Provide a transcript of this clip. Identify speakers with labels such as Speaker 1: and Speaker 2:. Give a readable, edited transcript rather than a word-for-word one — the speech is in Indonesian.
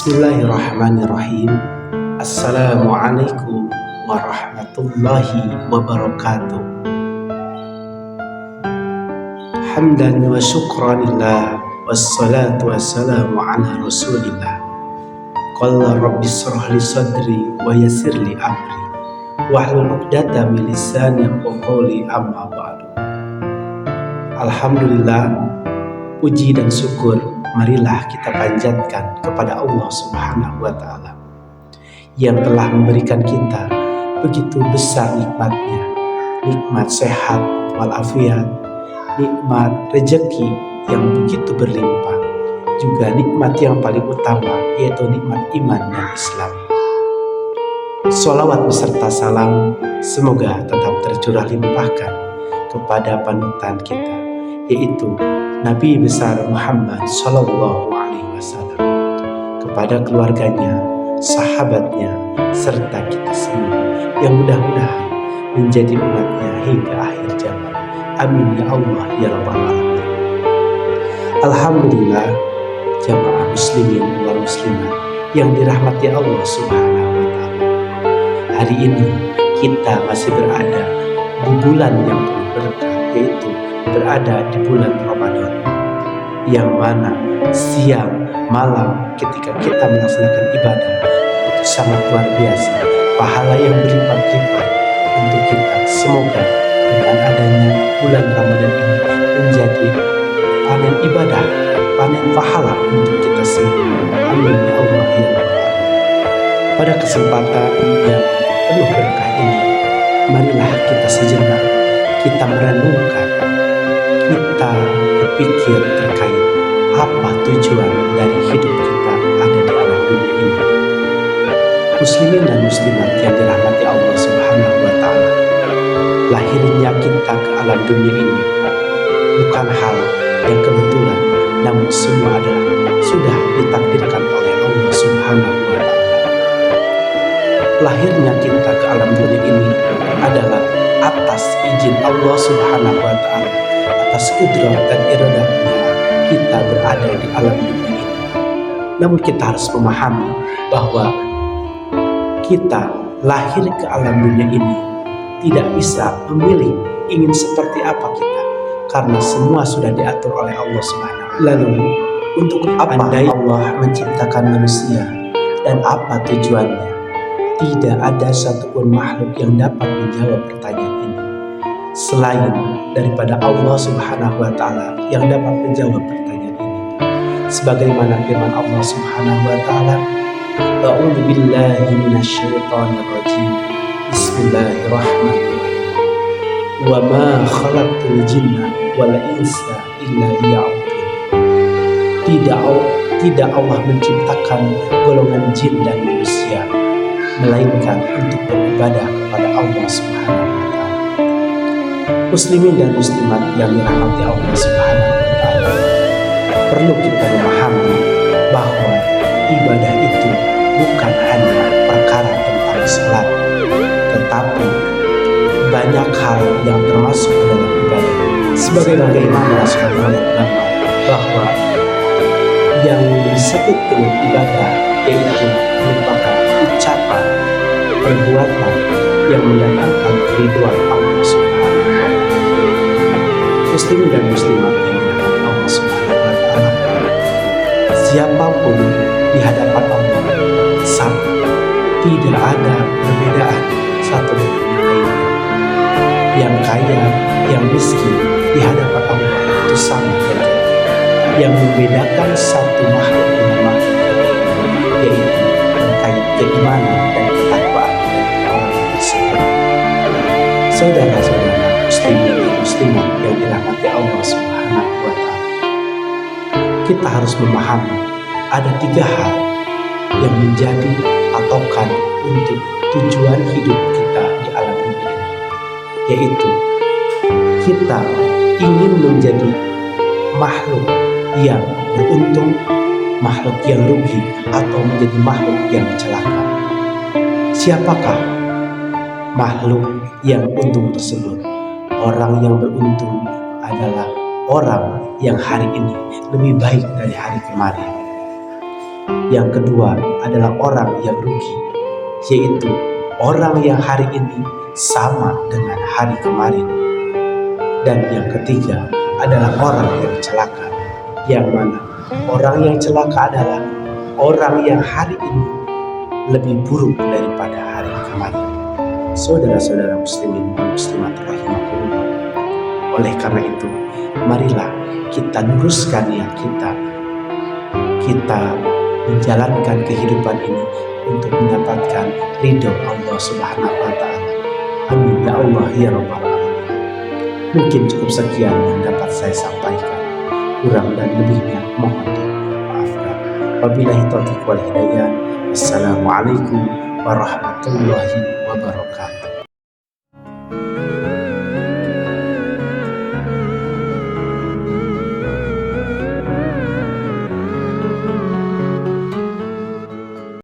Speaker 1: Bismillahirrahmanirrahim. Assalamualaikum warahmatullahi wabarakatuh. Hamdan wa syukranillah, wassalatu wassalamu ala rasulillah. Qala rabbi shrah li sadri wa yassir li amri wahlul 'uqdatam min lisani yafqahu qawli, amma ba'du. Alhamdulillah, puji dan syukur marilah kita panjatkan kepada Allah Subhanahu wa Ta'ala yang telah memberikan kita begitu besar nikmatnya, nikmat sehat walafiat, nikmat rezeki yang begitu berlimpah, juga nikmat yang paling utama yaitu nikmat iman dan Islam. Sholawat beserta salam semoga tetap tercurah limpahkan kepada panutan kita, yaitu Nabi besar Muhammad Sallallahu Alaihi Wasallam, kepada keluarganya, sahabatnya, serta kita semua yang mudah-mudahan menjadi umatnya hingga akhir zaman. Amin ya Allah ya Rabbal Alamin. Alhamdulillah, jamaah muslimin wal muslimat yang dirahmati Allah Subhanahu wa Ta'ala. Hari ini kita masih berada di bulan yang penuh berkah, yaitu berada di bulan Ramadan, yang mana siang malam ketika kita melaksanakan ibadah itu sangat luar biasa, pahala yang berlipat-lipat untuk kita. Semoga dengan adanya bulan Ramadan ini menjadi panen ibadah, panen pahala untuk kita semua. Amin ya Allah ya Rabbal Alamin. Pada kesempatan yang penuh berkah ini, marilah kita sejenak kita merenungkan, kita berpikir terkait apa tujuan dari hidup kita ada di alam dunia ini. Muslimin dan muslimat yang dirahmati Allah Subhanahu wa Ta'ala, lahirnya kita ke alam dunia ini bukan hal yang kebetulan, namun semua adalah sudah ditakdirkan oleh Allah Subhanahu wa Ta'ala. Lahirnya kita ke alam dunia ini adalah atas izin Allah Subhanahu wa Ta'ala, atas kudrat dan iradatnya kita berada di alam dunia ini. Namun kita harus memahami bahwa kita lahir ke alam dunia ini tidak bisa memilih ingin seperti apa kita, karena semua sudah diatur oleh Allah Subhanahu wa Ta'ala. Lalu untuk apa Allah menciptakan manusia dan apa tujuannya? Tidak ada satupun makhluk yang dapat menjawab pertanyaan ini selain daripada Allah Subhanahu wa Ta'ala yang dapat menjawab pertanyaan ini. Sebagaimana firman Allah Subhanahu wa Ta'ala, A'udzu billahi minasyaitonir rajim. Bismillahirrahmanirrahim. Wa ma khalaqtul jinna wal insa illa liya'budun. Tidak Allah menciptakan golongan jin dan manusia melainkan untuk beribadah kepada Allah Subhanahu wa Ta'ala. Muslimin dan muslimat yang dirahmati Allah Subhanahu wa Ta'ala, perlu kita memahami bahwa ibadah itu bukan hanya perkara tentang salat, tetapi banyak hal yang termasuk dalam ibadah. Sebagaimana sebagian ulama bahwa yang disebut dengan ibadah yaitu merupakan ucapan, perbuatan yang mendatangkan ridwan Allah Subhanahu wa Ta'ala. Muslimin dan muslimat yang dirahmati Allah Subhanahu wa Ta'ala, siapapun di hadapan Allah sama, tidak ada perbedaan satu dengan yang lainnya. Yang kaya, yang miskin di hadapan Allah itu sama saja. Yang membedakan satu makhluk dengan makhluk yaitu terkait keimanan dan ketakwaan dari orang tersebut. Saudara-saudara muslimin dan muslimat yang dirahmati Allah Subhanahu wa Ta'ala, kita harus memahami ada 3 hal yang menjadi patokan untuk tujuan hidup kita di alam dunia ini, yaitu kita ingin menjadi makhluk yang beruntung, makhluk yang rugi, atau menjadi makhluk yang celaka. Siapakah makhluk yang untung tersebut? Orang yang beruntung adalah orang yang hari ini lebih baik dari hari kemarin. Yang kedua adalah orang yang rugi, yaitu orang yang hari ini sama dengan hari kemarin. Dan yang ketiga adalah orang yang celaka, yang mana orang yang celaka adalah orang yang hari ini lebih buruk daripada hari kemarin. Saudara-saudara muslimin dan muslimat rahimakumullah. Oleh karena itu, marilah kita luruskan niat kita menjalankan kehidupan ini untuk mendapatkan ridho Allah Subhanahu wa Ta'ala. Amin ya Allah ya Rabbal Alamin. Mungkin cukup sekian yang dapat saya sampaikan. Kurang dan lebihnya mohon dimaafkan. Wabillahi taufiq wal hidayah. Assalamualaikum warahmatullahi wabarakatuh.